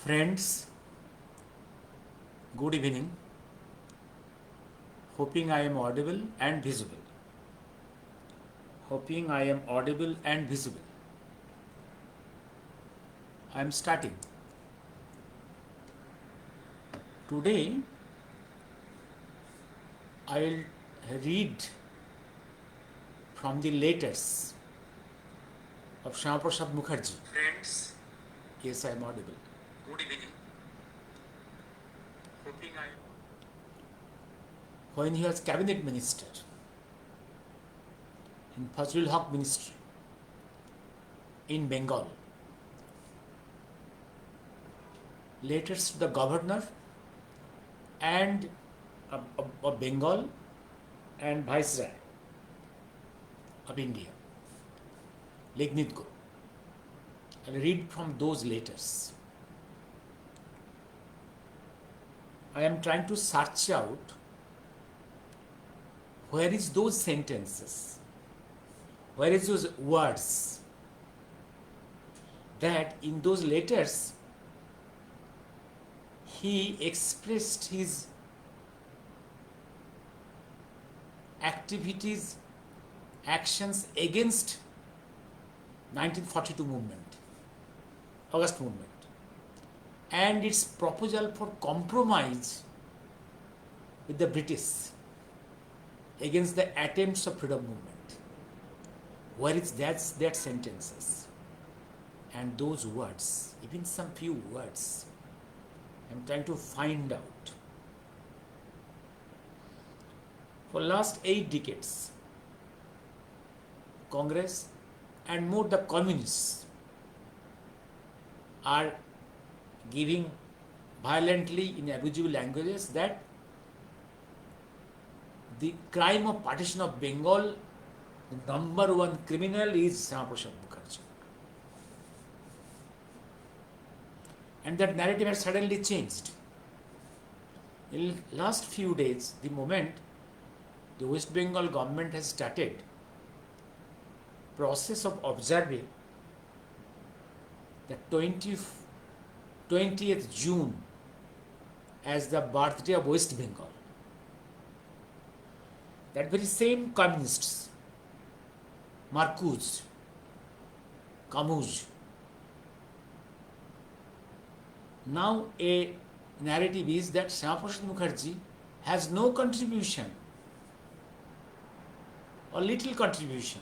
Friends, good evening. Hoping I am audible and visible. Hoping I am audible and visible. I am starting. Today, I will read from the letters of Syama Prasad Mookerjee. Friends, Yes, I am audible. good evening. Hoping I When he was cabinet minister in Fazlul Haq ministry in Bengal, letters to the governor and of Bengal and Viceroy of India, Lignitko. I'll read from those letters. I am trying to search out where is those sentences, where is those words that in those letters he expressed his activities, actions against 1942 movement, August movement, and its proposal for compromise with the British against the attempts of freedom movement. Where is that sentences and those words, even some few words, I'm trying to find out. For last 8 decades, Congress and more the communists are giving violently in abusive languages that the crime of partition of Bengal, the number one criminal is Syama Prasad Mookerjee. And that narrative has suddenly changed. In last few days, the moment the West Bengal government has started process of observing the 20th June as the birthday of West Bengal. That very same communists, Marcuse, Camus, now a narrative is that Syama Prasad Mookerjee has no contribution or little contribution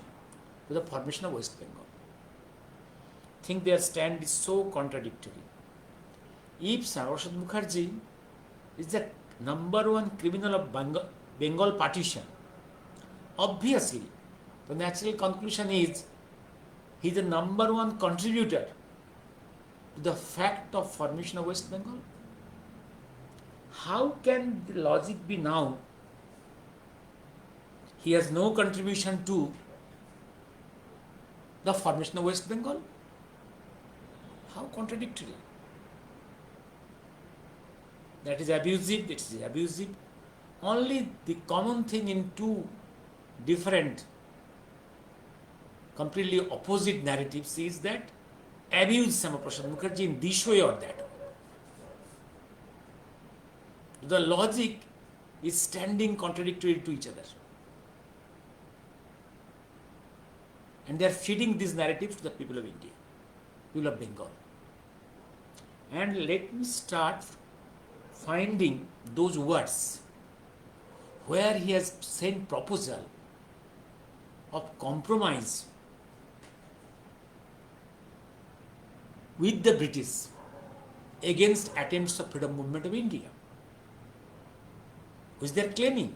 to the formation of West Bengal. I think their stand is so contradictory. If Syama Prasad Mookerjee is the number one criminal of Bengal partition, obviously the natural conclusion is he is the number one contributor to the fact of formation of West Bengal. How can the logic be now he has no contribution to the formation of West Bengal? How contradictory. That is abusive, it is abusive. Only the common thing in two different, completely opposite narratives is that abuse Syama Prasad Mookerjee in this way or that way. The logic is standing contradictory to each other. And they are feeding these narratives to the people of India, people of Bengal. And let me start finding those words where he has sent proposal of compromise with the British against attempts of freedom movement of India, which they are claiming.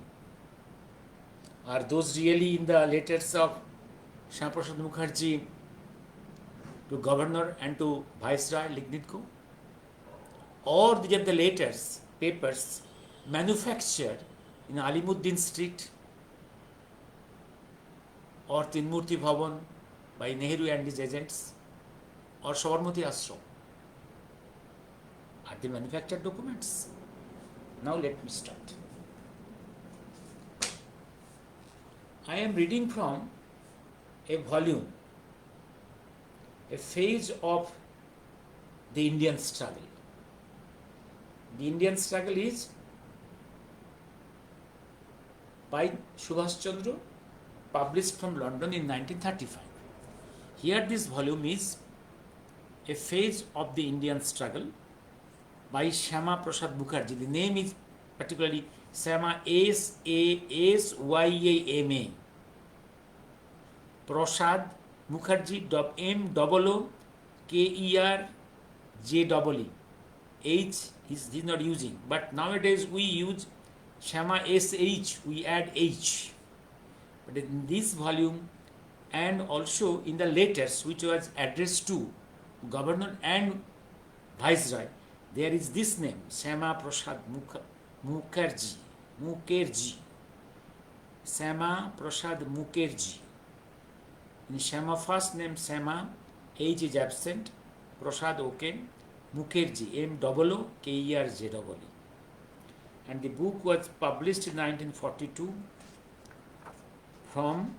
Are those really in the letters of Syama Prasad Mookerjee to Govornor and to Viceroy Lignitko? Or these are the letters, papers manufactured in Alimuddin Street or Tinmurti Bhavan by Nehru and his agents or Sabarmati Ashram? Are they manufactured documents? Now let me start. I am reading from a volume, a phase of the Indian struggle. The Indian struggle is by Subhash Chandra, published from London in 1935. Here this volume is a phase of the Indian struggle by Syama Prasad Mookerjee. The name is particularly Syama, Sasyama, Prasad Mookerjee, Mookerjee. H he's not using, but nowadays we use Syama SH, we add H. But in this volume and also in the letters which was addressed to Governor and Viceroy, there is this name, Syama Prasad Mookerjee. Syama Prasad Mookerjee. In Syama first name Syama, H is absent, Prasad okay, Mookerjee, Mookerjee. And the book was published in 1942 from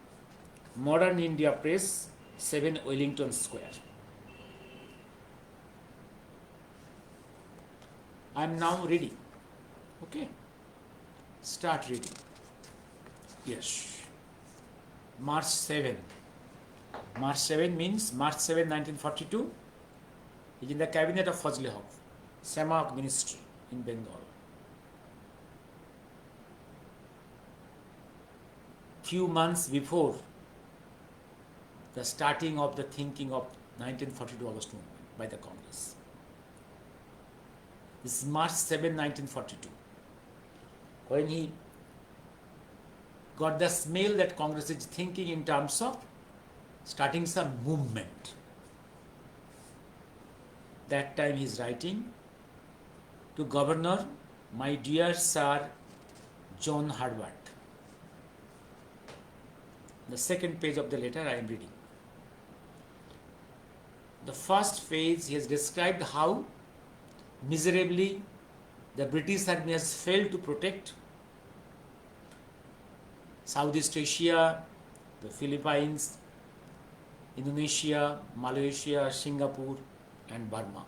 Modern India Press, 7 Wellington Square. I am now reading. Okay? Start reading. Yes. March 7. March 7 means March 7, 1942. Is in the cabinet of Fazle Haq, Syama ministry in Bengal. Few months before the starting of the thinking of 1942 August movement by the Congress. This is March 7, 1942. When he got the smell that Congress is thinking in terms of starting some movement. That time he is writing to Governor, my dear Sir John Harbert. The second page of the letter I am reading. The first phase he has described how miserably the British Army has failed to protect Southeast Asia, the Philippines, Indonesia, Malaysia, Singapore, and Burma,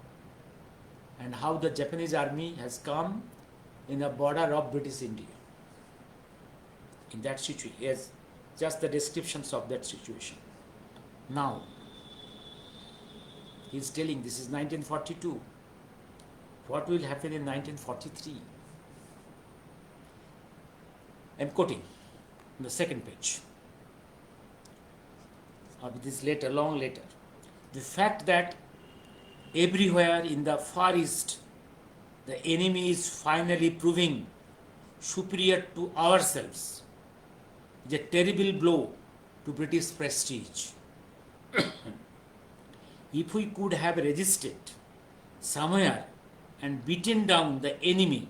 and how the Japanese army has come in the border of British India. In that situation, yes, just the descriptions of that situation. Now, he is telling this is 1942. What will happen in 1943? I am quoting on the second page of this letter, long letter. The fact that everywhere in the Far East, the enemy is finally proving superior to ourselves is a terrible blow to British prestige. If we could have resisted somewhere and beaten down the enemy,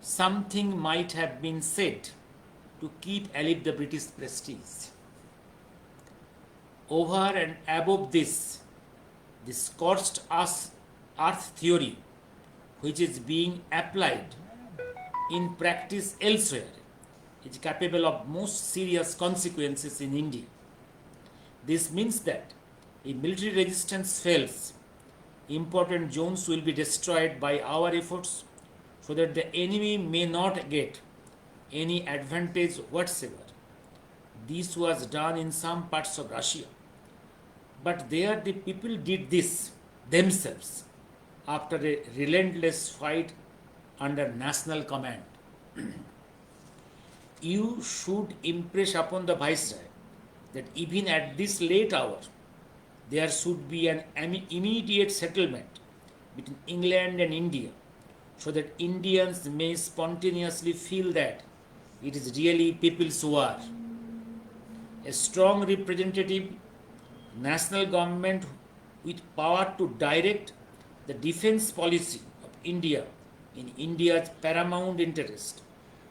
something might have been said to keep alive the British prestige. Over and above this, the scorched earth theory, which is being applied in practice elsewhere, is capable of most serious consequences in India. This means that if military resistance fails, important zones will be destroyed by our efforts so that the enemy may not get any advantage whatsoever. This was done in some parts of Russia, but there the people did this themselves after a relentless fight under national command. You should impress upon the Viceroy that even at this late hour, there should be an immediate settlement between England and India so that Indians may spontaneously feel that it is really people's war. A strong representative national government with power to direct the defense policy of India in India's paramount interest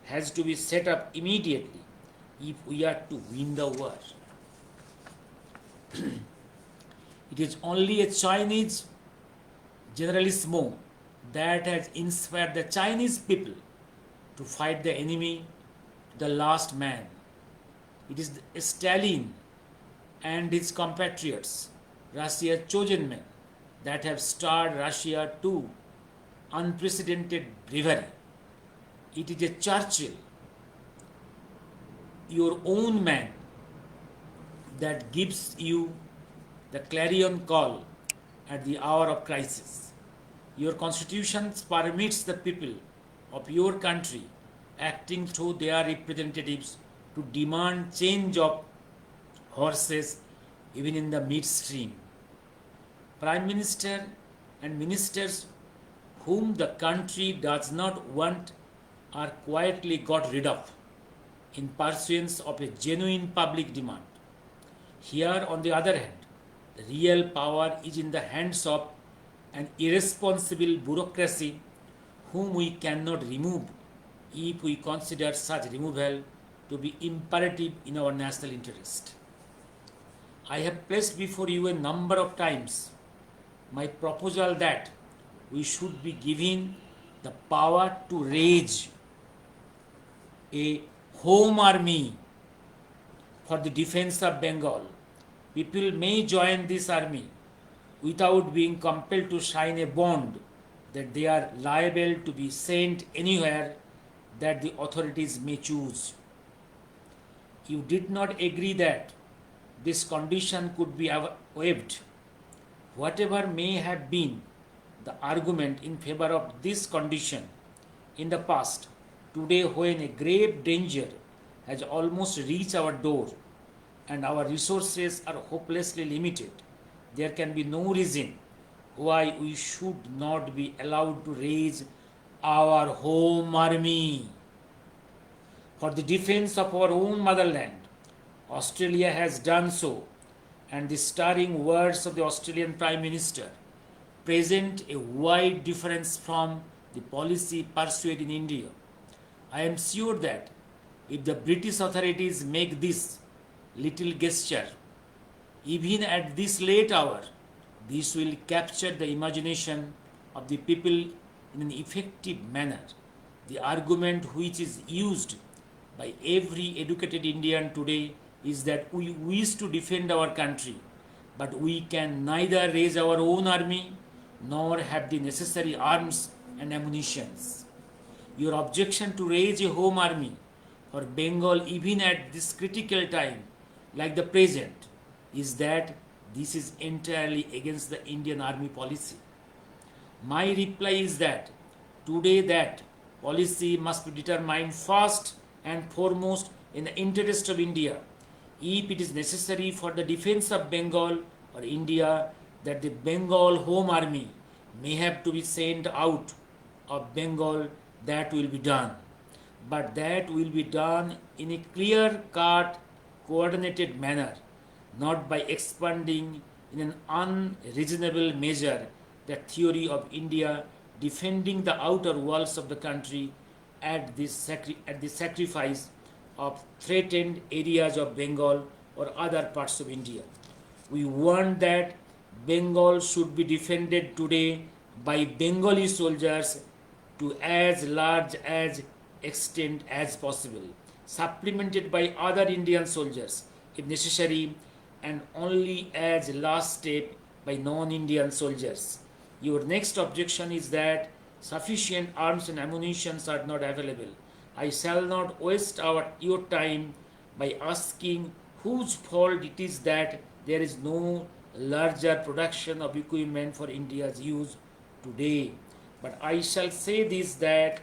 has to be set up immediately if we are to win the war. It is only a Chinese generalissimo that has inspired the Chinese people to fight the enemy to the last man. It is Stalin and his compatriots, Russia's chosen men, that have stirred Russia to unprecedented bravery. It is a Churchill, your own man, that gives you the clarion call at the hour of crisis. Your constitution permits the people of your country, acting through their representatives, to demand change of horses even in the midstream. Prime Minister and ministers whom the country does not want are quietly got rid of in pursuance of a genuine public demand. Here, on the other hand, the real power is in the hands of an irresponsible bureaucracy whom we cannot remove if we consider such removal to be imperative in our national interest. I have placed before you a number of times my proposal that we should be given the power to raise a home army for the defense of Bengal. People may join this army without being compelled to sign a bond that they are liable to be sent anywhere that the authorities may choose. You did not agree that this condition could be waived. Whatever may have been the argument in favor of this condition in the past, today when a grave danger has almost reached our door and our resources are hopelessly limited, there can be no reason why we should not be allowed to raise our home army for the defense of our own motherland. Australia has done so, and the stirring words of the Australian Prime Minister present a wide difference from the policy pursued in India. I am sure that if the British authorities make this little gesture, even at this late hour, this will capture the imagination of the people in an effective manner. The argument which is used by every educated Indian today is that we wish to defend our country, but we can neither raise our own army nor have the necessary arms and ammunitions. Your objection to raise a home army for Bengal even at this critical time like the present is that this is entirely against the Indian army policy. My reply is that today that policy must be determined first and foremost in the interest of India. If it is necessary for the defense of Bengal or India that the Bengal Home Army may have to be sent out of Bengal, that will be done. But that will be done in a clear-cut, coordinated manner, not by expanding in an unreasonable measure the theory of India defending the outer walls of the country at the sacrifice of threatened areas of Bengal or other parts of India. We want that Bengal should be defended today by Bengali soldiers to as large as extent as possible, supplemented by other Indian soldiers if necessary, and only as last step by non-Indian soldiers. Your next objection is that sufficient arms and ammunition are not available. I shall not waste your time by asking whose fault it is that there is no larger production of equipment for India's use today. But I shall say this, that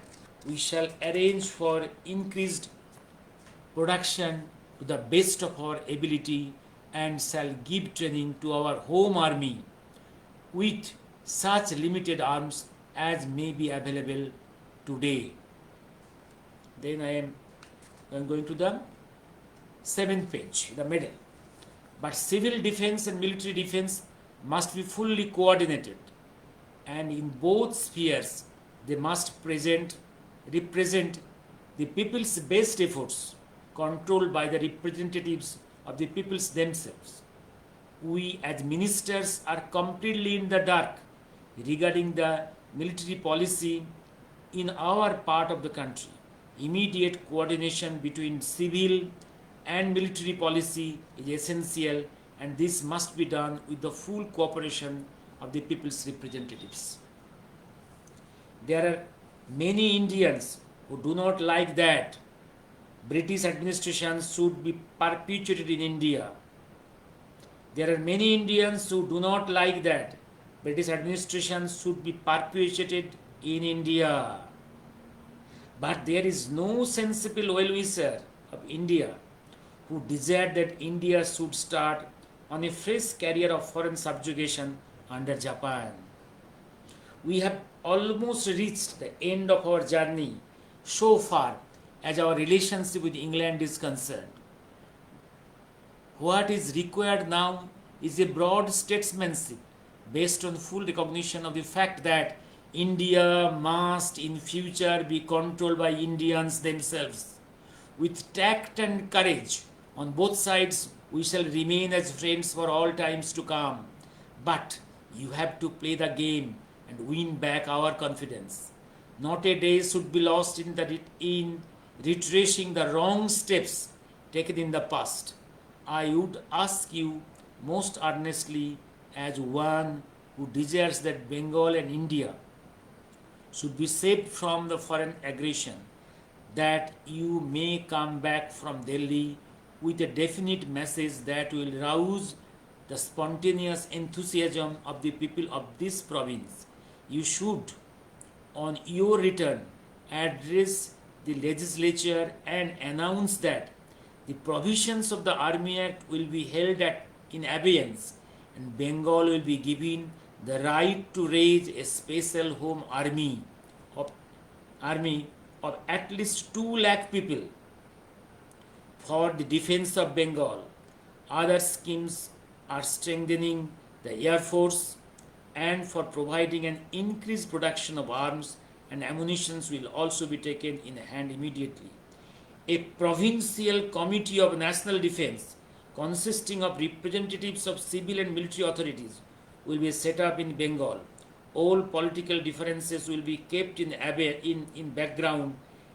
we shall arrange for increased production to the best of our ability and shall give training to our home army with such limited arms as may be available today. Then I am going to the 7th page, the middle. But civil defense and military defense must be fully coordinated, and in both spheres they must represent the people's best efforts, controlled by the representatives of the peoples themselves. We as ministers are completely in the dark regarding the military policy in our part of the country. Immediate coordination between civil and military policy is essential, and this must be done with the full cooperation of the people's representatives. There are many Indians who do not like that British administration should be perpetuated in India. There are many Indians who do not like that British administration should be perpetuated in India. But there is no sensible well-wisher of India who desire that India should start on a fresh career of foreign subjugation under Japan. We have almost reached the end of our journey so far as our relationship with England is concerned. What is required now is a broad statesmanship based on full recognition of the fact that India must in future be controlled by Indians themselves. With tact and courage on both sides, we shall remain as friends for all times to come. But you have to play the game and win back our confidence. Not a day should be lost in retracing the wrong steps taken in the past. I would ask you most earnestly, as one who desires that Bengal and India should be saved from the foreign aggression, that you may come back from Delhi with a definite message that will rouse the spontaneous enthusiasm of the people of this province. You should, on your return, address the legislature and announce that the provisions of the Army Act will be held in abeyance and Bengal will be given the right to raise a special home army of at least 2 lakh people for the defense of Bengal. Other schemes are strengthening the Air Force and for providing an increased production of arms and ammunition will also be taken in hand immediately. A provincial committee of national defense consisting of representatives of civil and military authorities will be set up in Bengal. All political differences will be kept in background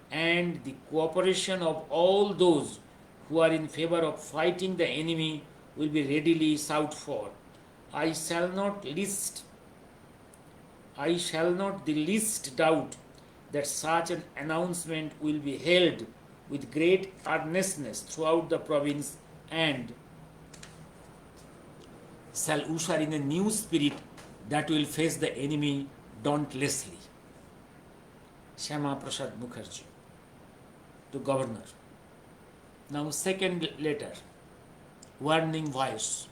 and the cooperation of all those who are in favor of fighting the enemy will be readily sought for. I shall not the least doubt that such an announcement will be held with great earnestness throughout the province and shall usher in a new spirit that will face the enemy dauntlessly. Syama Prasad Mookerjee to Governor. Now second letter, warning voice,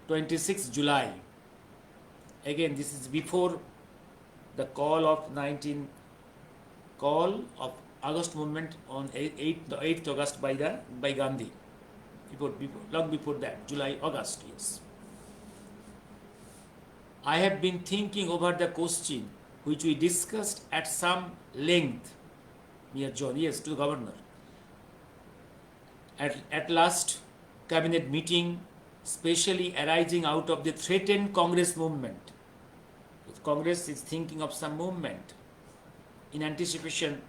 26 July. Again, this is before the call of August movement on 8th August by Gandhi. Long before that, July, August, yes. I have been thinking over the question which we discussed at some length, Mr. John, yes, to the Governor. At last cabinet meeting, specially arising out of the threatened Congress movement. If Congress is thinking of some movement, in anticipation,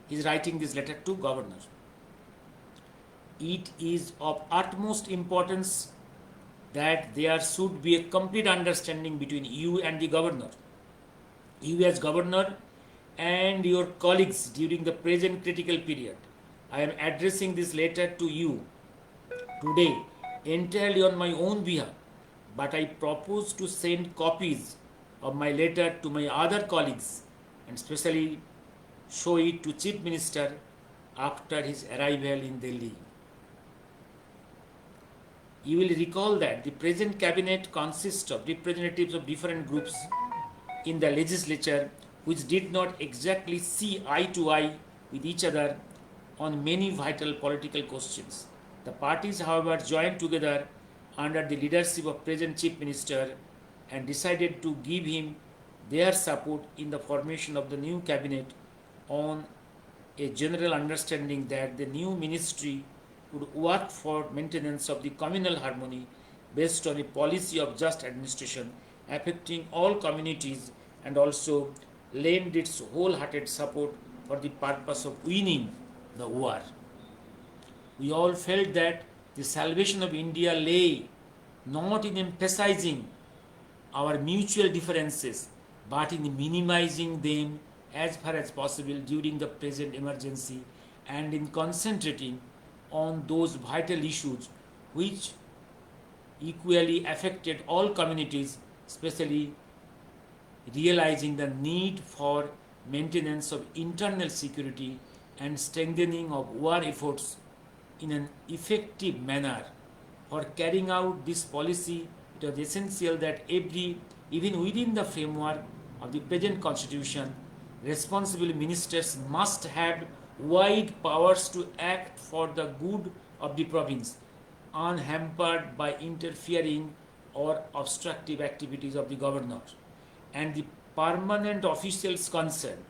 he is writing this letter to Governor. It is of utmost importance that there should be a complete understanding between you and the Governor. You as Governor and your colleagues during the present critical period. I am addressing this letter to you today entirely on my own behalf, but I propose to send copies of my letter to my other colleagues and especially show it to Chief Minister after his arrival in Delhi. You will recall that the present cabinet consists of representatives of different groups in the legislature which did not exactly see eye to eye with each other on many vital political questions. The parties, however, joined together under the leadership of present Chief Minister and decided to give him their support in the formation of the new cabinet on a general understanding that the new ministry would work for maintenance of the communal harmony based on a policy of just administration affecting all communities and also lend its wholehearted support for the purpose of winning the war. We all felt that the salvation of India lay not in emphasizing our mutual differences but in minimizing them as far as possible during the present emergency and in concentrating on those vital issues which equally affected all communities, especially realizing the need for maintenance of internal security and strengthening of war efforts in an effective manner. For carrying out this policy, it was essential that even within the framework of the present constitution, responsible ministers must have wide powers to act for the good of the province, unhampered by interfering or obstructive activities of the governor and the permanent officials concerned.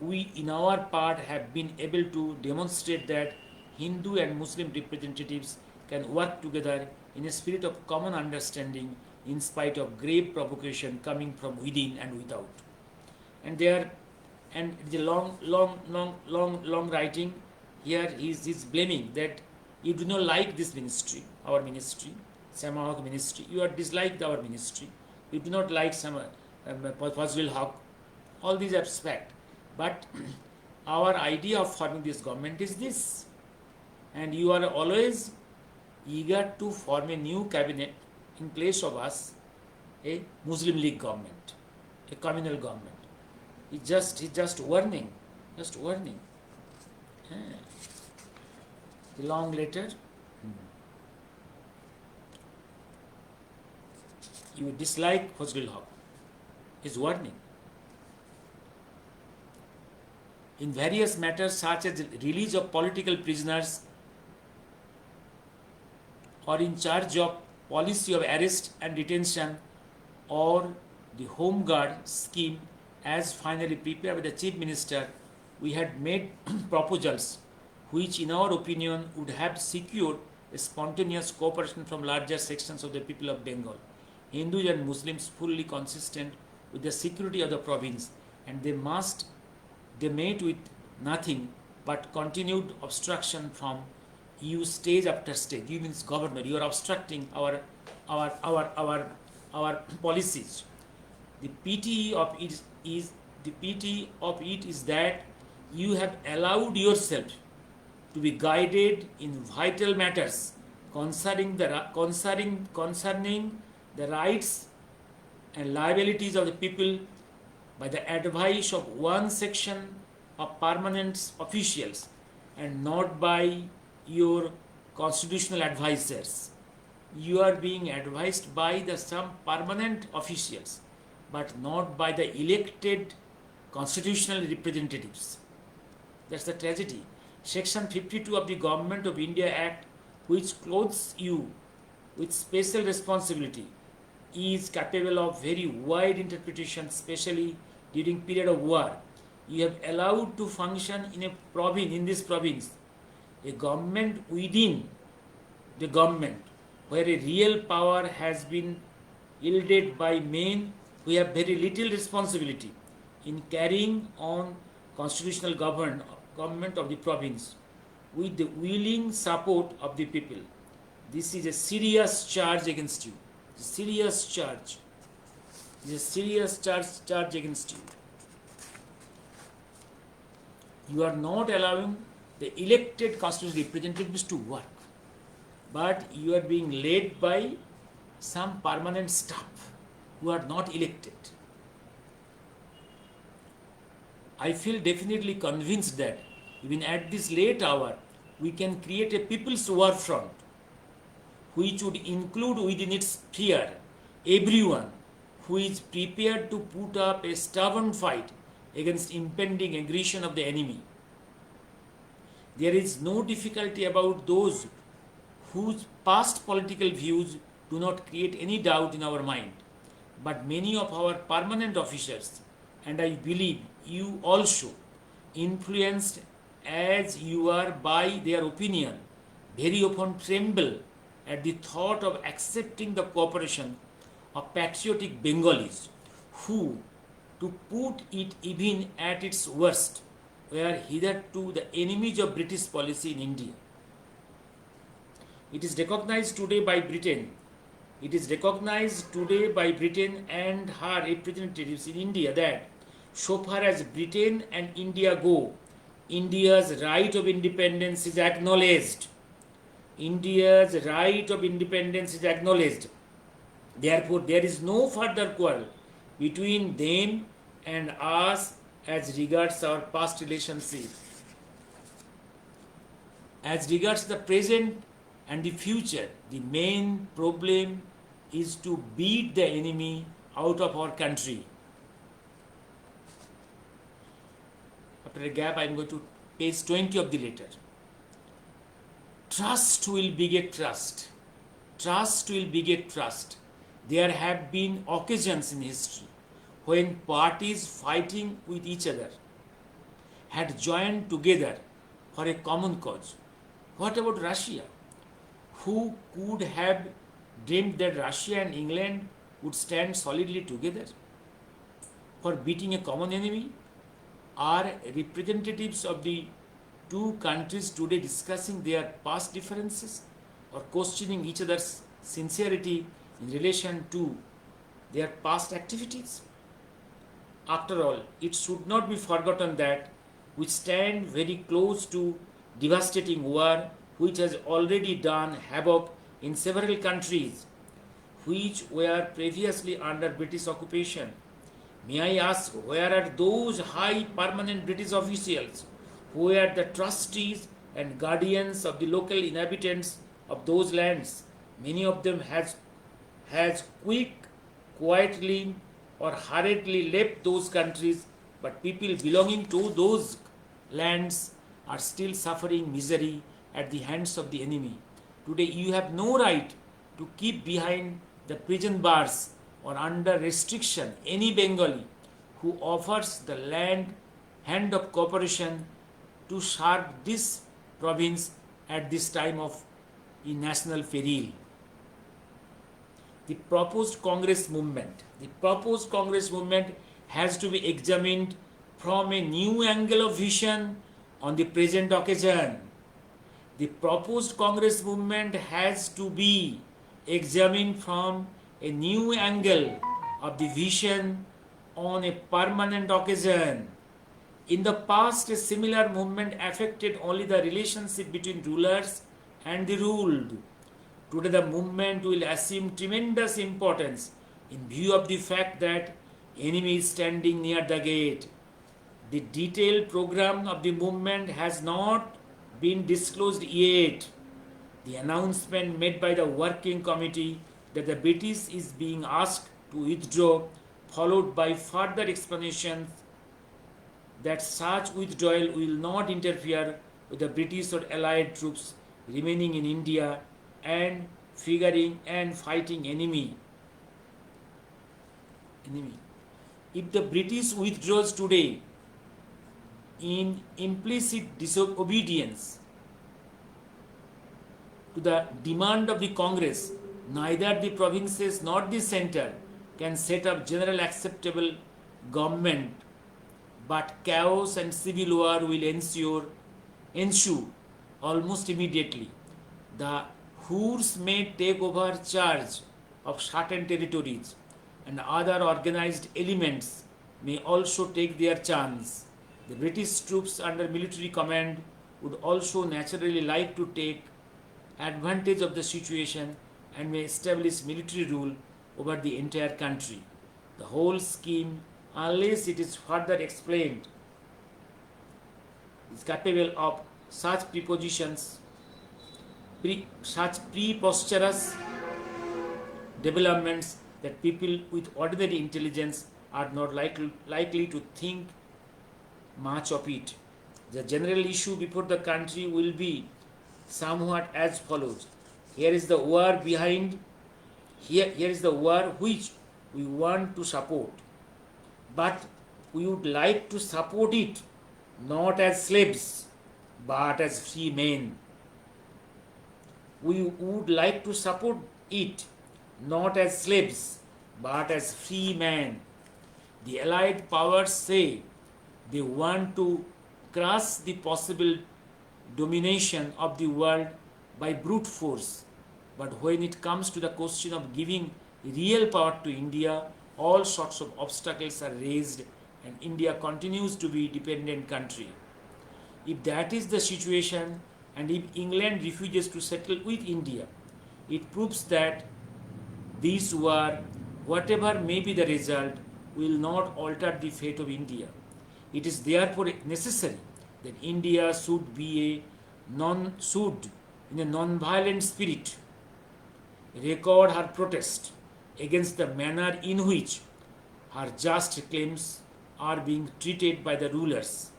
We, in our part, have been able to demonstrate that Hindu and Muslim representatives can work together in a spirit of common understanding in spite of grave provocation coming from within and without. And there, and the long writing here is blaming that you do not like this ministry, our ministry, Syama ministry. You are disliked our ministry. You do not like Fazlul Haq. All these abstract. But our idea of forming this government is this. And you are always eager to form a new cabinet in place of us, a Muslim League government, a communal government. It's just warning. The long letter. You dislike Fazlul Haq. Is warning. In various matters such as the release of political prisoners or in charge of policy of arrest and detention or the Home Guard scheme as finally prepared by the Chief Minister, we had made proposals which in our opinion would have secured a spontaneous cooperation from larger sections of the people of Bengal, Hindus and Muslims fully consistent with the security of the province, and they met with nothing but continued obstruction from you stage after stage. You means governor, you are obstructing our policies. The pity of it is that you have allowed yourself to be guided in vital matters concerning the rights and liabilities of the people by the advice of one section of permanent officials and not by your constitutional advisors. You are being advised by some permanent officials but not by the elected constitutional representatives. That's the tragedy. Section 52 of the Government of India Act, which clothes you with special responsibility, is capable of very wide interpretation, especially during period of war. You have allowed to function in this province, a government within the government, where a real power has been wielded by men who have very little responsibility in carrying on constitutional government of the province with the willing support of the people. This is a serious charge against you. A serious charge. It is a serious charge against you. You are not allowing the elected constitutional representatives to work, but you are being led by some permanent staff who are not elected. I feel definitely convinced that even at this late hour, we can create a people's war front which would include within its sphere everyone who is prepared to put up a stubborn fight against impending aggression of the enemy. There is no difficulty about those whose past political views do not create any doubt in our mind, but many of our permanent officers, and I believe you also, influenced as you are by their opinion, very often tremble at the thought of accepting the cooperation of patriotic Bengalis who, to put it even at its worst, were hitherto the enemies of British policy in India. It is recognized today by Britain It is recognized today by Britain and her representatives in India that so far as Britain and India go, India's right of independence is acknowledged. India's right of independence is acknowledged. Therefore, there is no further quarrel between them and us as regards our past relationship. As regards the present and the future, the main problem is to beat the enemy out of our country. After a gap, I am going to page 20 of the letter. Trust will beget trust. Trust will beget trust. There have been occasions in history when parties fighting with each other had joined together for a common cause. What about Russia? Who could have dreamed that Russia and England would stand solidly together for beating a common enemy? Are representatives of the two countries today discussing their past differences or questioning each other's sincerity in relation to their past activities? After all, it should not be forgotten that we stand very close to devastating war which has already done havoc in several countries which were previously under British occupation. May I ask, where are those high permanent British officials who were the trustees and guardians of the local inhabitants of those lands? Many of them has quietly or hurriedly left those countries, but people belonging to those lands are still suffering misery at the hands of the enemy. Today you have no right to keep behind the prison bars or under restriction any Bengali who offers the hand of cooperation to serve this province at this time of national peril. The proposed Congress movement has to be examined from a new angle of vision on the present occasion. The proposed Congress movement has to be examined from a new angle of the vision on a permanent occasion. In the past, a similar movement affected only the relationship between rulers and the ruled. Today, the movement will assume tremendous importance in view of the fact that enemy is standing near the gate. The detailed program of the movement has not been disclosed yet. The announcement made by the working committee that the British is being asked to withdraw, followed by further explanations that such withdrawal will not interfere with the British or Allied troops remaining in India and fighting enemy. If the British withdraws today in implicit disobedience to the demand of the Congress, neither the provinces nor the centre can set up general acceptable government, but chaos and civil war will ensue almost immediately. The Hoods may take over charge of certain territories, and other organized elements may also take their chance. The British troops under military command would also naturally like to take advantage of the situation and may establish military rule over the entire country. The whole scheme, unless it is further explained, is capable of such such preposterous developments that people with ordinary intelligence are not likely to think much of it. The general issue before the country will be somewhat as follows. Here is the war which we want to support, but we would like to support it not as slaves but as free men. We would like to support it not as slaves but as free men. The Allied powers say they want to crush the possible domination of the world by brute force. But when it comes to the question of giving real power to India, all sorts of obstacles are raised and India continues to be a dependent country. If that is the situation and if England refuses to settle with India, it proves that this war, whatever may be the result, will not alter the fate of India. It is therefore necessary that India should in a non-violent spirit, record her protest against the manner in which her just claims are being treated by the rulers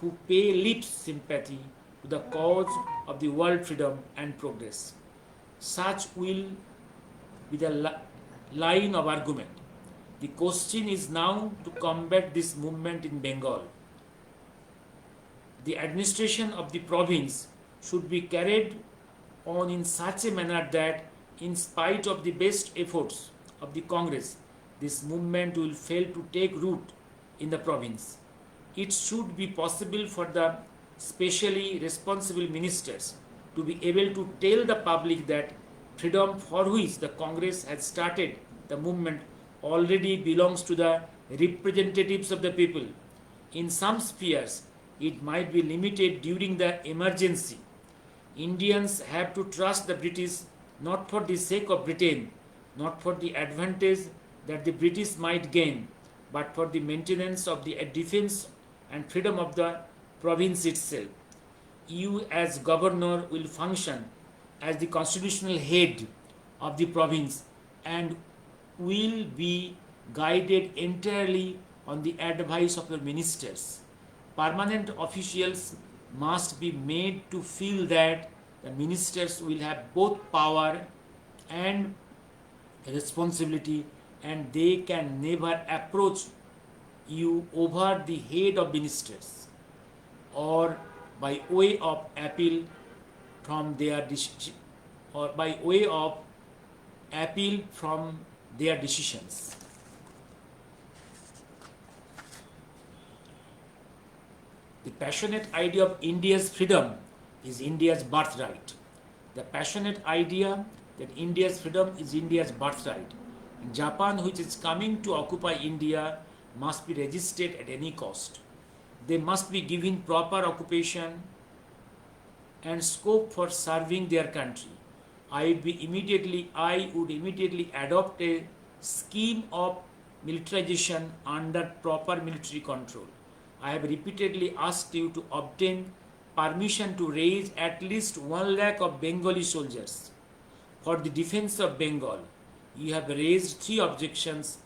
who pay lip sympathy to the cause of the world freedom and progress. Such will be the line of argument. The question is now to combat this movement in Bengal. The administration of the province should be carried on in such a manner that, in spite of the best efforts of the Congress, this movement will fail to take root in the province. It should be possible for the specially responsible ministers to be able to tell the public that freedom for which the Congress has started the movement already belongs to the representatives of the people. In some spheres, it might be limited during the emergency. Indians have to trust the British not for the sake of Britain, not for the advantage that the British might gain, but for the maintenance of the defense and freedom of the province itself. You as governor will function as the constitutional head of the province and will be guided entirely on the advice of the ministers. Permanent officials must be made to feel that the ministers will have both power and responsibility and they can never approach you over the head of ministers or by way of appeal from their decisions. The passionate idea of India's freedom is India's birthright. The passionate idea that India's freedom is India's birthright. Japan, which is coming to occupy India, must be resisted at any cost. They must be given proper occupation and scope for serving their country. I would immediately adopt a scheme of militarization under proper military control. I have repeatedly asked you to obtain permission to raise at least 1 lakh of Bengali soldiers for the defense of Bengal. You have raised 3 objections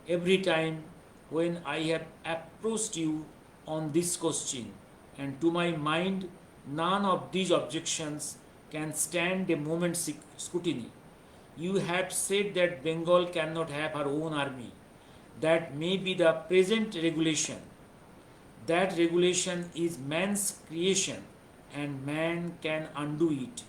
every time when I have approached you on this question, and to my mind, none of these objections can stand a moment's scrutiny. You have said that Bengal cannot have her own army. That may be the present regulation. That regulation is man's creation and man can undo it.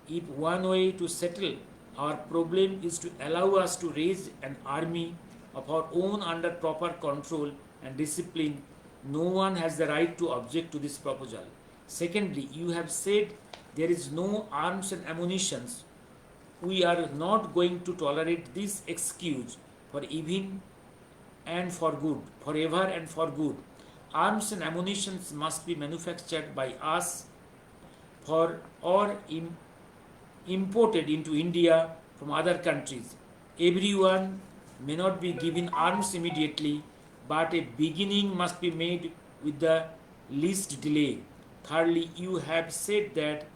If one way to settle our problem is to allow us to raise an army of our own under proper control and discipline, no one has the right to object to this proposal. Secondly, you have said there is no arms and ammunitions. We are not going to tolerate this excuse for even and for good, forever and for good. Arms and ammunitions must be manufactured by us or imported into India from other countries. Everyone may not be given arms immediately, but a beginning must be made with the least delay. Thirdly, you have said that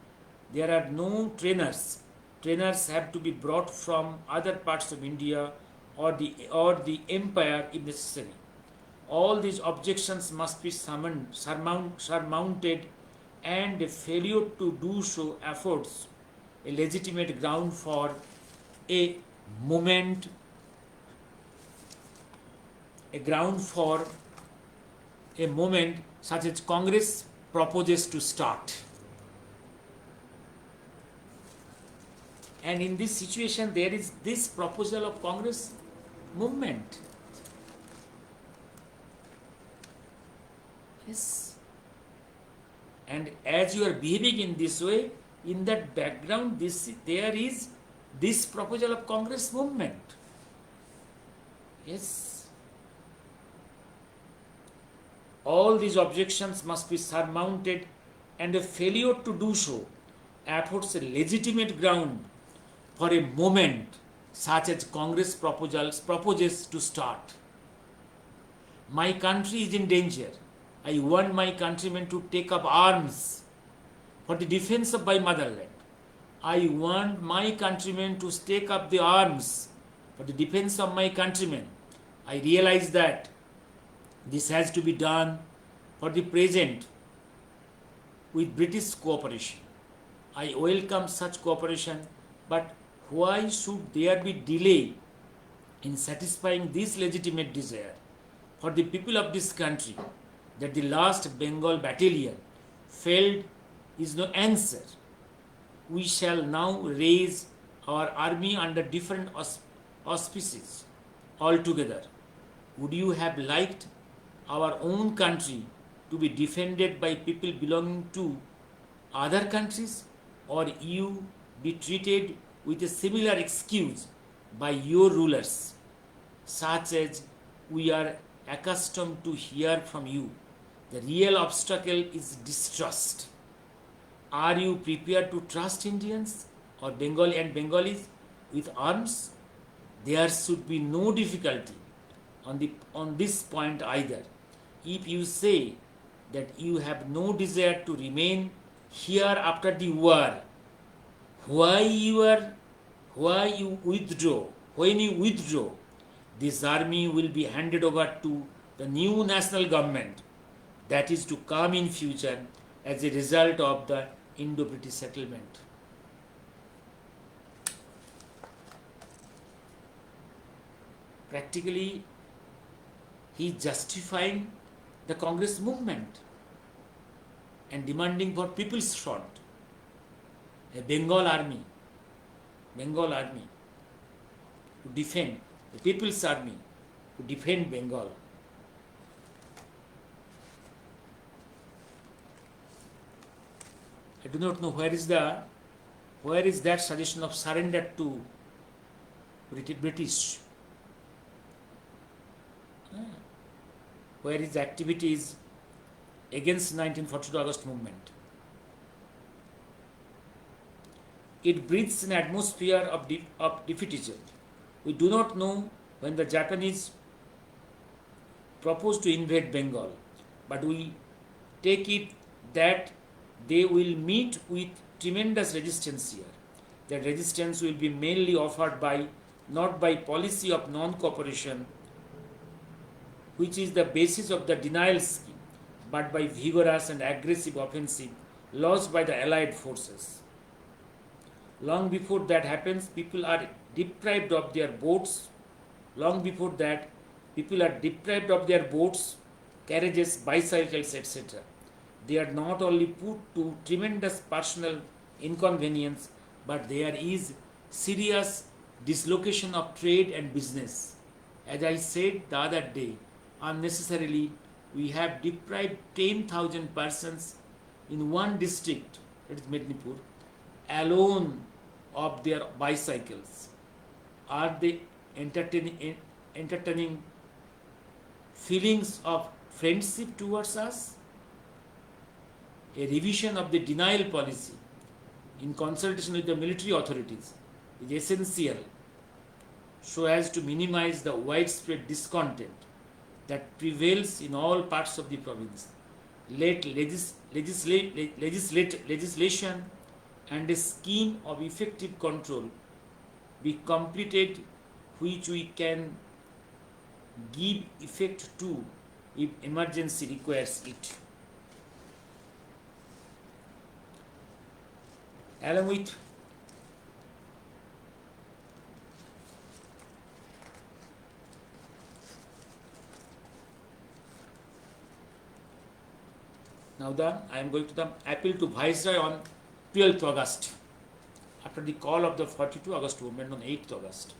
there are no trainers. Trainers have to be brought from other parts of India or the empire if necessary. All these objections must be surmounted, and a failure to do so affords a legitimate ground for a movement, such as Congress proposes to start. And in this situation, there is this proposal of Congress movement. Yes. And as you are behaving in this way, in that background, there is this proposal of Congress movement. Yes. All these objections must be surmounted, and a failure to do so affords a legitimate ground for a movement such as Congress proposes to start. My country is in danger. I want my countrymen to take up arms for the defense of my motherland. I want my countrymen to take up the arms for the defense of my countrymen. I realize that this has to be done for the present with British cooperation. I welcome such cooperation, but why should there be delay in satisfying this legitimate desire for the people of this country? That the last Bengal battalion failed is no answer. We shall now raise our army under different auspices altogether. Would you have liked our own country to be defended by people belonging to other countries, or you be treated with a similar excuse by your rulers, such as we are accustomed to hear from you? The real obstacle is distrust. Are you prepared to trust Indians or Bengali and Bengalis with arms? There should be no difficulty on this point either. If you say that you have no desire to remain here after the war, when you withdraw, this army will be handed over to the new national government that is to come in future as a result of the Indo-British settlement. Practically, he is justifying the Congress movement and demanding for People's Front, a Bengal army to defend, the People's Army to defend Bengal. I do not know where is that suggestion of surrender to British. Where is the activities against 1942 August movement? It breathes an atmosphere of defeatism. We do not know when the Japanese propose to invade Bengal, but we take it that they will meet with tremendous resistance here. That resistance will be mainly offered not by policy of non-cooperation, which is the basis of the denial scheme, but by vigorous and aggressive offensive launched by the Allied forces. Long before that happens, people are deprived of their boats. Carriages, bicycles, etc. They are not only put to tremendous personal inconvenience, but there is serious dislocation of trade and business. As I said the other day, unnecessarily we have deprived 10,000 persons in one district, that is Mednipur, alone of their bicycles. Are they entertaining feelings of friendship towards us? A revision of the denial policy in consultation with the military authorities is essential so as to minimize the widespread discontent that prevails in all parts of the province. Let legislation and a scheme of effective control be completed, which we can give effect to if emergency requires it. Along with I am going to the appeal to Viceroy on 12th August, after the call of the 42 August movement on 8th August.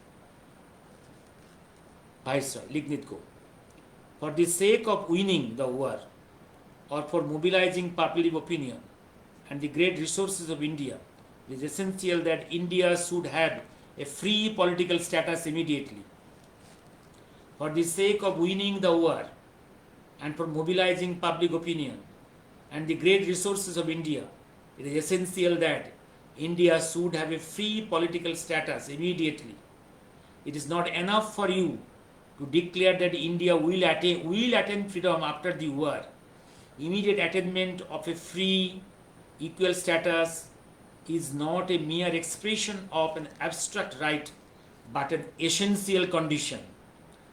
Viceroy, lignit go. For the sake of winning the war, or for mobilizing public opinion and the great resources of India, it is essential that India should have a free political status immediately. For the sake of winning the war and for mobilizing public opinion and the great resources of India, it is essential that India should have a free political status immediately. It is not enough for you to declare that India will attain freedom after the war. Immediate attainment of a free, equal status is not a mere expression of an abstract right but an essential condition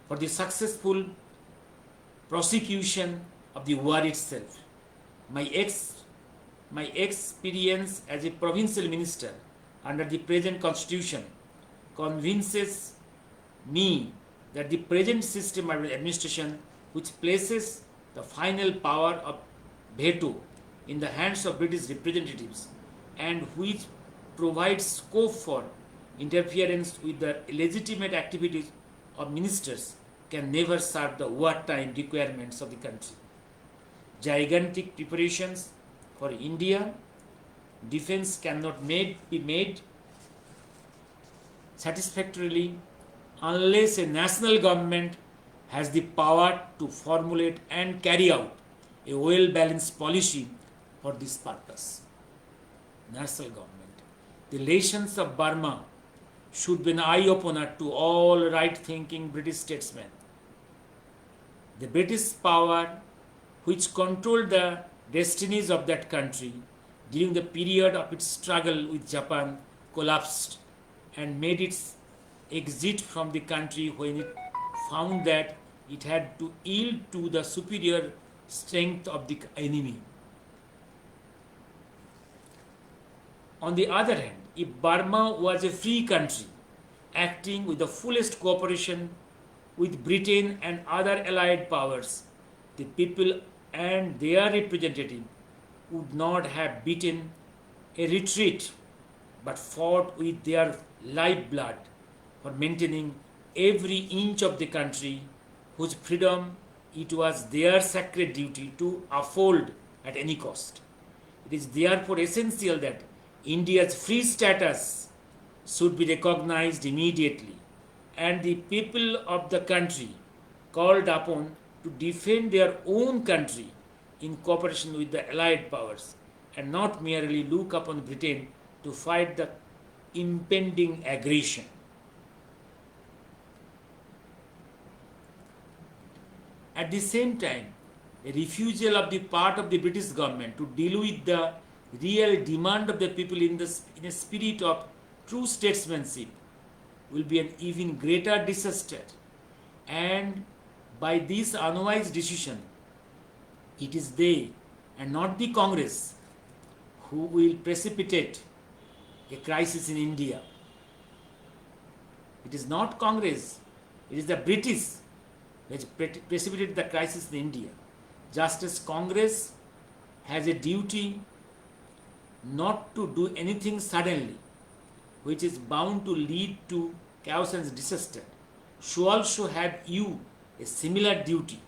for the successful prosecution of the war itself. My experience as a provincial minister under the present constitution convinces me that the present system of administration, which places the final power of veto in the hands of British representatives and which provides scope for interference with the legitimate activities of ministers, can never serve the wartime requirements of the country. Gigantic preparations for India defense cannot be made satisfactorily unless a national government has the power to formulate and carry out a well-balanced policy for this purpose. National government. The relations of Burma should be an eye-opener to all right-thinking British statesmen. The British power which controlled the destinies of that country during the period of its struggle with Japan collapsed and made its exit from the country when it found that it had to yield to the superior strength of the enemy. On the other hand, if Burma was a free country acting with the fullest cooperation with Britain and other allied powers, the people and their representative would not have beaten a retreat but fought with their lifeblood for maintaining every inch of the country whose freedom it was their sacred duty to uphold at any cost. It is therefore essential that India's free status should be recognized immediately and the people of the country called upon to defend their own country in cooperation with the allied powers and not merely look upon Britain to fight the impending aggression. At the same time, a refusal of the part of the British government to deal with the real demand of the people in a spirit of true statesmanship will be an even greater disaster. And by this unwise decision, it is they and not the Congress who will precipitate a crisis in India. It is not Congress, it is the British which precipitated the crisis in India. Just as Congress has a duty not to do anything suddenly, which is bound to lead to chaos and disaster, so also have you a similar duty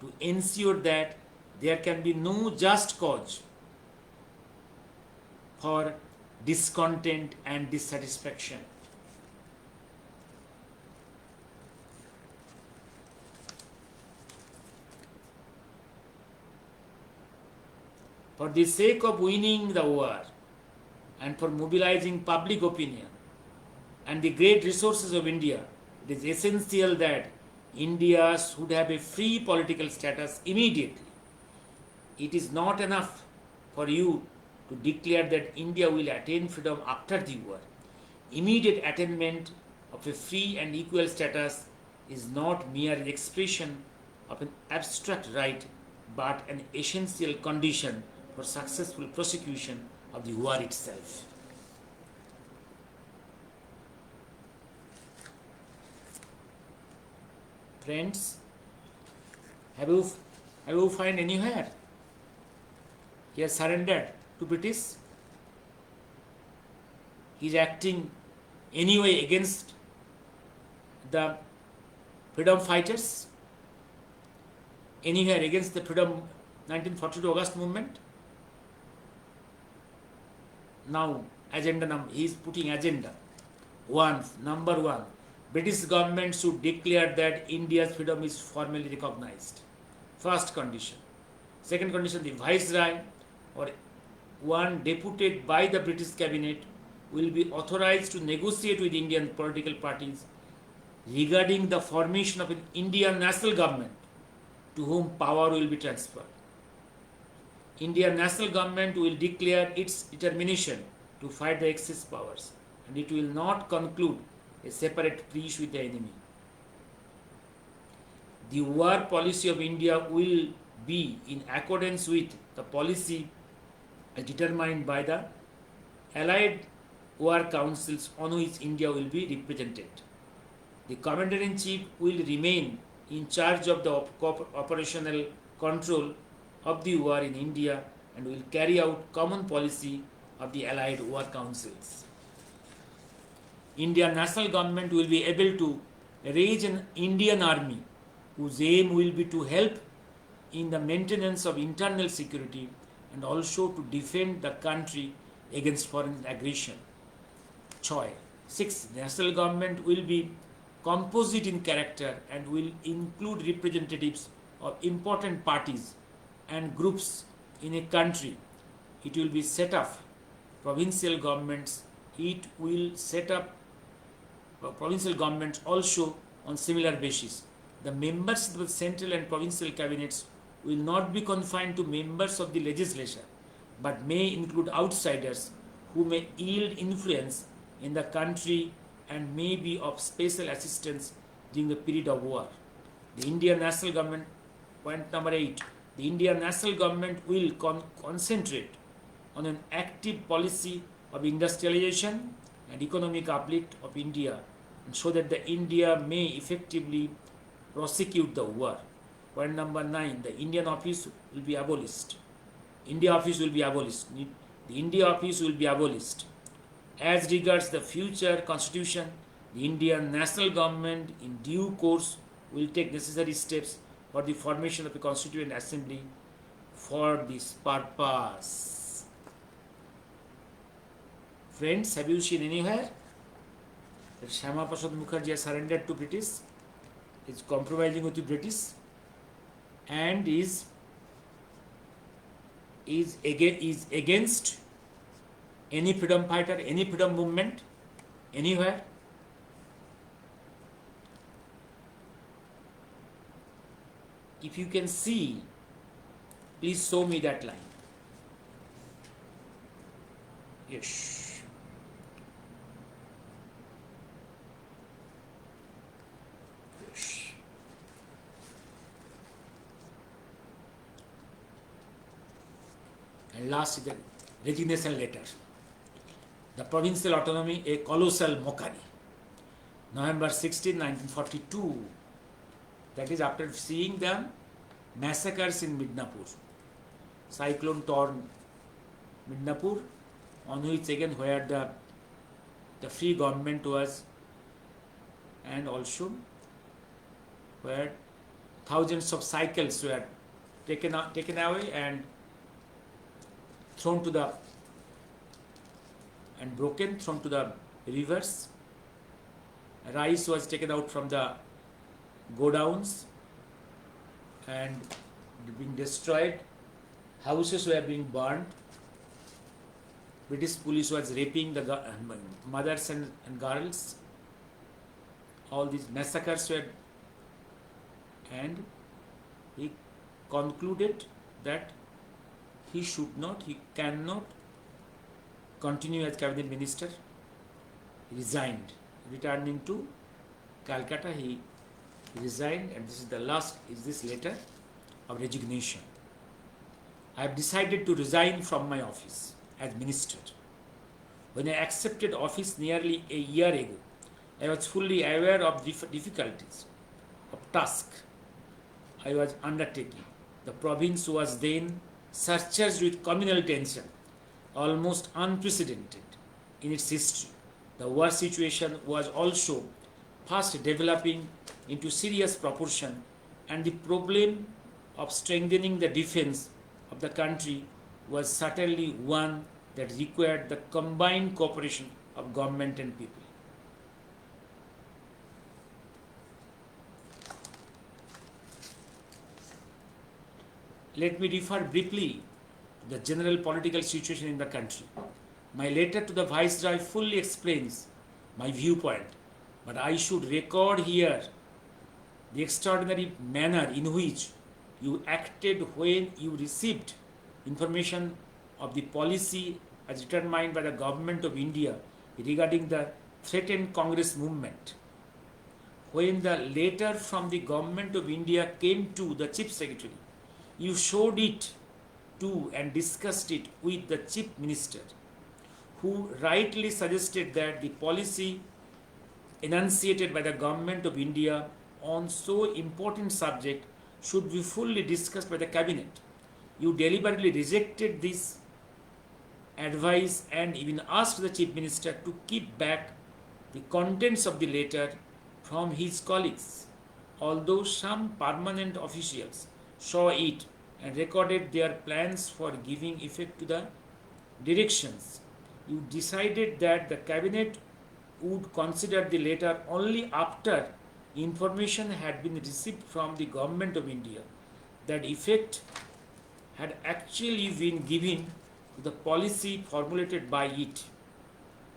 to ensure that there can be no just cause for discontent and dissatisfaction. For the sake of winning the war and for mobilizing public opinion and the great resources of India, it is essential that India should have a free political status immediately. It is not enough for you to declare that India will attain freedom after the war. Immediate attainment of a free and equal status is not mere expression of an abstract right but an essential condition for successful prosecution of the war itself. Friends, have you find anywhere he has surrendered to British? He is acting anyway against the freedom fighters, anywhere against the freedom 1942 August movement. Now agenda he is putting agenda Number one, British government should declare that India's freedom is formally recognized. First condition. Second condition, the Viceroy or one deputed by the British cabinet will be authorized to negotiate with Indian political parties regarding the formation of an Indian national government to whom power will be transferred. Indian national government will declare its determination to fight the excess powers, and it will not conclude a separate peace with the enemy. The war policy of India will be in accordance with the policy determined by the Allied War Councils on which India will be represented. The Commander-in-Chief will remain in charge of the operational control of the war in India and will carry out common policy of the Allied War Councils. Indian national government will be able to raise an Indian army whose aim will be to help in the maintenance of internal security and also to defend the country against foreign aggression. 6. National government will be composite in character and will include representatives of important parties and groups in a country. It will be set up provincial governments. It will set up provincial governments also on similar basis. The members of the central and provincial cabinets will not be confined to members of the legislature, but may include outsiders who may yield influence in the country and may be of special assistance during the period of war. The Indian national government, point number 8, the Indian national government will concentrate on an active policy of industrialization and economic uplift of India, and so that the India may effectively prosecute the war. Point number 9, the Indian office will be abolished. India office will be abolished. The India office will be abolished. As regards the future constitution, the Indian national government in due course will take necessary steps for the formation of a constituent assembly for this purpose. Friends, have you seen anywhere that Syama Prasad Mookerjee has surrendered to British, is compromising with the British, and is against any freedom fighter, any freedom movement, anywhere? If you can see, please show me that line. Yes. Yes. And last is the resignation letter. The provincial autonomy, a colossal mockery. November 16, 1942. That is after seeing the massacres in Midnapur. Cyclone torn Midnapur, on which again where the free government was, and also where thousands of cycles were taken away and thrown to the rivers. Rice was taken out from the godowns and being destroyed. Houses were being burned. British police was raping the mothers and girls. All these massacres were, and he concluded that he cannot continue as cabinet minister. He resigned. Returning to Calcutta, he resigned, and this is the last, this letter of resignation. I have decided to resign from my office as minister. When I accepted office nearly a year ago, I was fully aware of difficulties of task I was undertaking. The province was then surcharged with communal tension, almost unprecedented in its history. The war situation was also fast developing into serious proportion, and the problem of strengthening the defense of the country was certainly one that required the combined cooperation of government and people. let me refer briefly to the general political situation in the country. My letter to the Viceroy fully explains my viewpoint, but I should record here the extraordinary manner in which you acted when you received information of the policy as determined by the Government of India regarding the threatened Congress movement. When the letter from the Government of India came to the Chief Secretary, you showed it to and discussed it with the Chief Minister, who rightly suggested that the policy enunciated by the Government of India on so important subject should be fully discussed by the cabinet. You deliberately rejected this advice and even asked the Chief Minister to keep back the contents of the letter from his colleagues. Although some permanent officials saw it and recorded their plans for giving effect to the directions, you decided that the cabinet would consider the letter only after information had been received from the Government of India that effect had actually been given to the policy formulated by it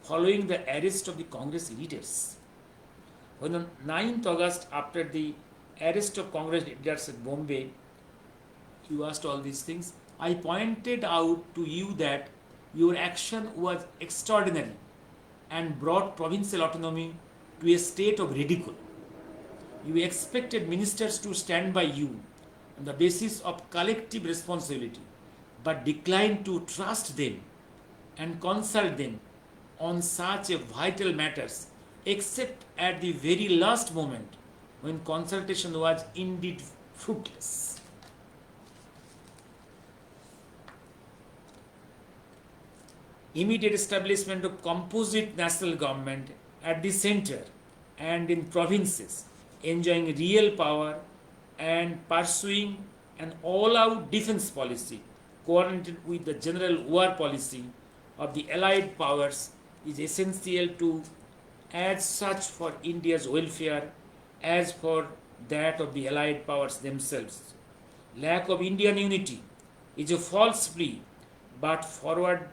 following the arrest of the Congress leaders. When on 9th August, after the arrest of Congress leaders at Bombay, you asked all these things, I pointed out to you that your action was extraordinary and brought provincial autonomy to a state of ridicule. You expected ministers to stand by you on the basis of collective responsibility, but declined to trust them and consult them on such a vital matters, except at the very last moment when consultation was indeed fruitless. Immediate establishment of composite national government at the center and in provinces enjoying real power and pursuing an all-out defense policy coordinated with the general war policy of the allied powers is essential to as such for India's welfare as for that of the allied powers themselves. Lack of Indian unity is a false plea but forward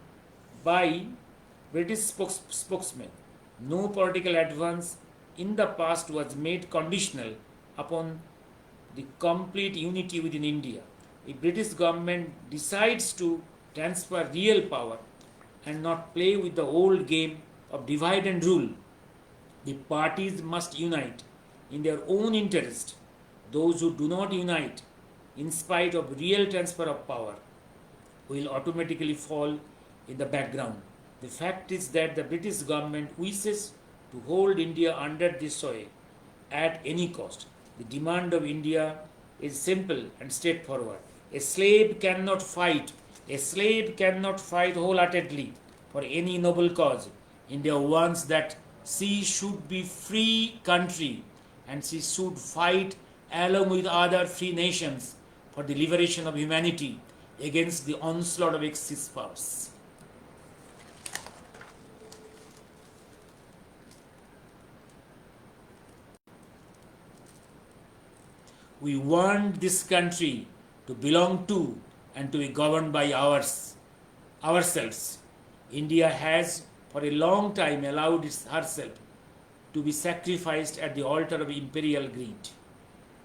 by British spokesmen. No political advance in the past was made conditional upon the complete unity within India. If British government decides to transfer real power and not play with the old game of divide and rule, the parties must unite in their own interest. Those who do not unite in spite of real transfer of power will automatically fall in the background. The fact is that the British government wishes to hold India under this sway at any cost. The demand of India is simple and straightforward. A slave cannot fight. A slave cannot fight wholeheartedly for any noble cause. India wants that she should be free country and she should fight along with other free nations for the liberation of humanity against the onslaught of Axis powers. We want this country to belong to and to be governed by ourselves. India has for a long time allowed herself to be sacrificed at the altar of imperial greed.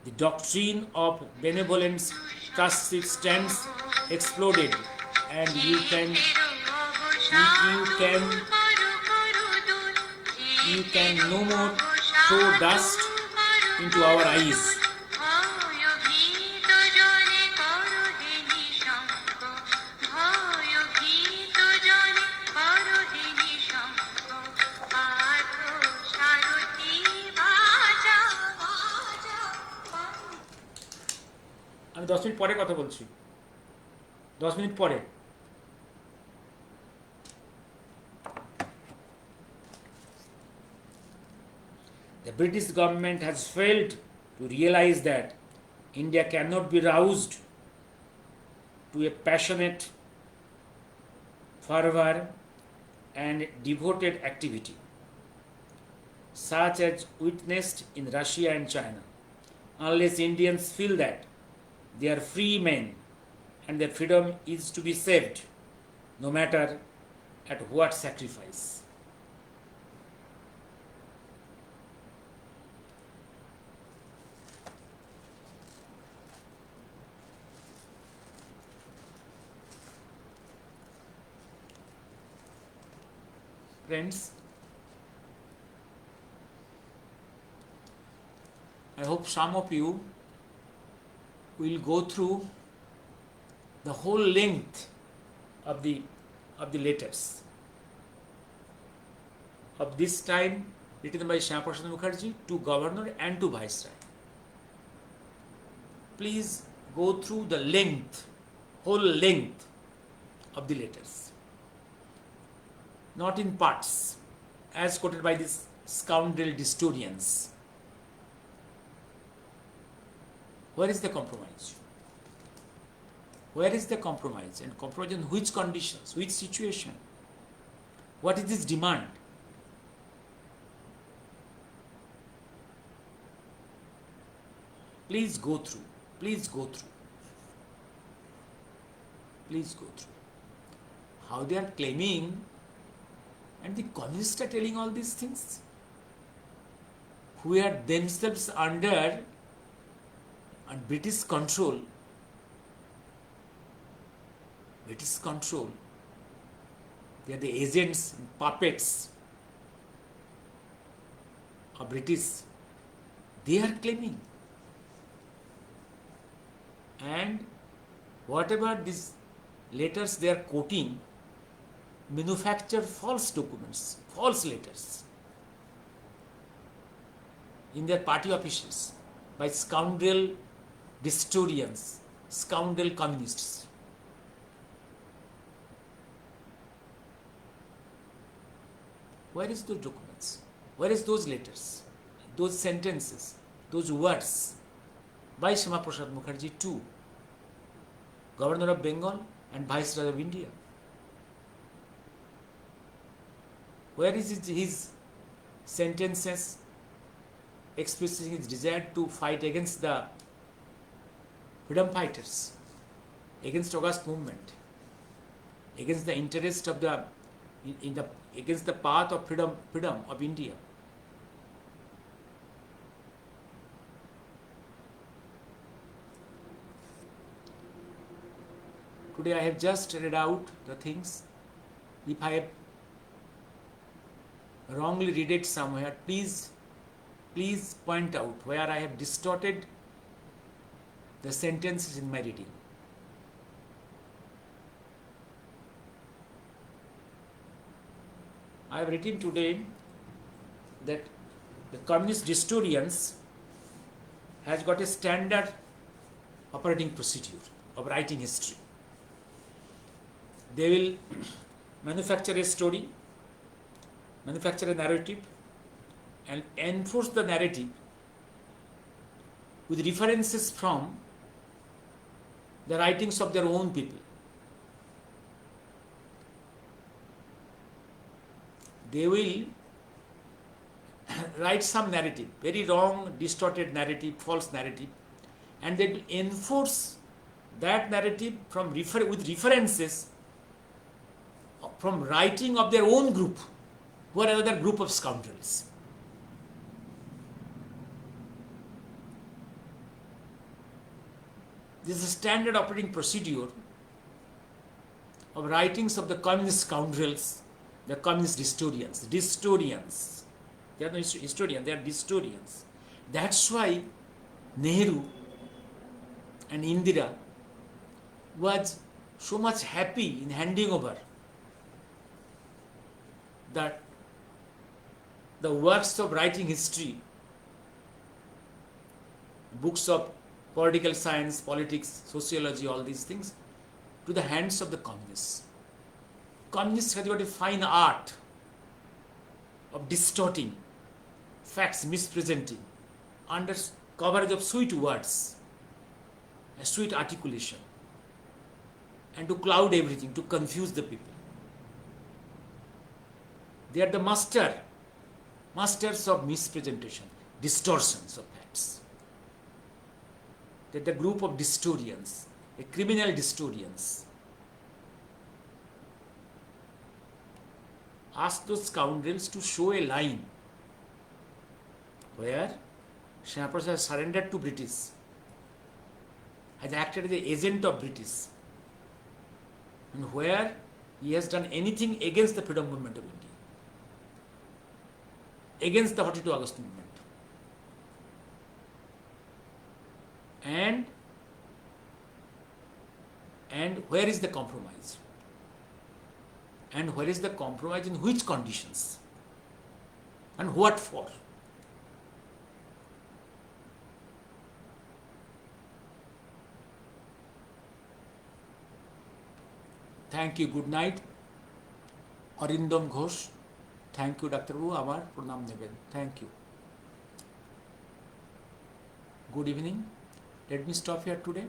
The doctrine of benevolence stands exploded, and you can no more throw dust into our eyes. আমি 10 minute পরে কথা বলছি 10 minute পরে The British government has failed to realize that India cannot be roused to a passionate fervor and devoted activity such as witnessed in Russia and China unless Indians feel that they are free men and their freedom is to be saved, no matter at what sacrifice. Friends, I hope some of you will go through the whole length of the letters of this time written by Syama Prasad Mookerjee to Governor and to Viceroy. Please go through the whole length of the letters, not in parts, as quoted by these scoundrel historians. Where is the compromise? Where is the compromise? And compromise in which conditions, which situation? What is this demand? Please go through. Please go through. Please go through. How they are claiming, and the communists are telling all these things, who are themselves under British control. British control. They are the agents and puppets of British. They are claiming. And whatever these letters they are quoting, manufacture false documents, false letters in their party offices by scoundrel historians, scoundrel communists. Where is those documents? Where is those letters, those sentences, those words by Syama Prasad Mookerjee to Governor of Bengal and Viceroy of India? Where is his sentences expressing his desire to fight against the freedom fighters, against August movement, against the interest of against the path of freedom of India? Today I have just read out the things. If I have wrongly read it somewhere, please point out where I have distorted the sentences in my reading. I have written today that the communist historians has got a standard operating procedure of writing history. They will manufacture a story, manufacture a narrative, and enforce the narrative with references from the writings of their own people. They will write some narrative, very wrong, distorted narrative, false narrative, and they will enforce that narrative with references from writing of their own group, who are another group of scoundrels. This is a standard operating procedure of writings of the communist scoundrels, the communist historians. They are not historians, they are historians. That's why Nehru and Indira was so much happy in handing over that the works of writing history, books of political science, politics, sociology, all these things, to the hands of the communists. Communists have got a fine art of distorting facts, mispresenting, under coverage of sweet words, a sweet articulation, and to cloud everything, to confuse the people. They are the masters of mispresentation, distortions of facts. They are the group of historians a criminal historians. Ask those scoundrels to show a line where Syama Prasad has surrendered to British, has acted as the agent of British, and where he has done anything against the freedom movement of India, against the 42 August movement. And where is the compromise? And where is the compromise in which conditions? And what for? Thank you, good night. Arindam Ghosh. Thank you, Dr. Wu. Amar pranam neben. Thank you. Good evening. Let me stop here today.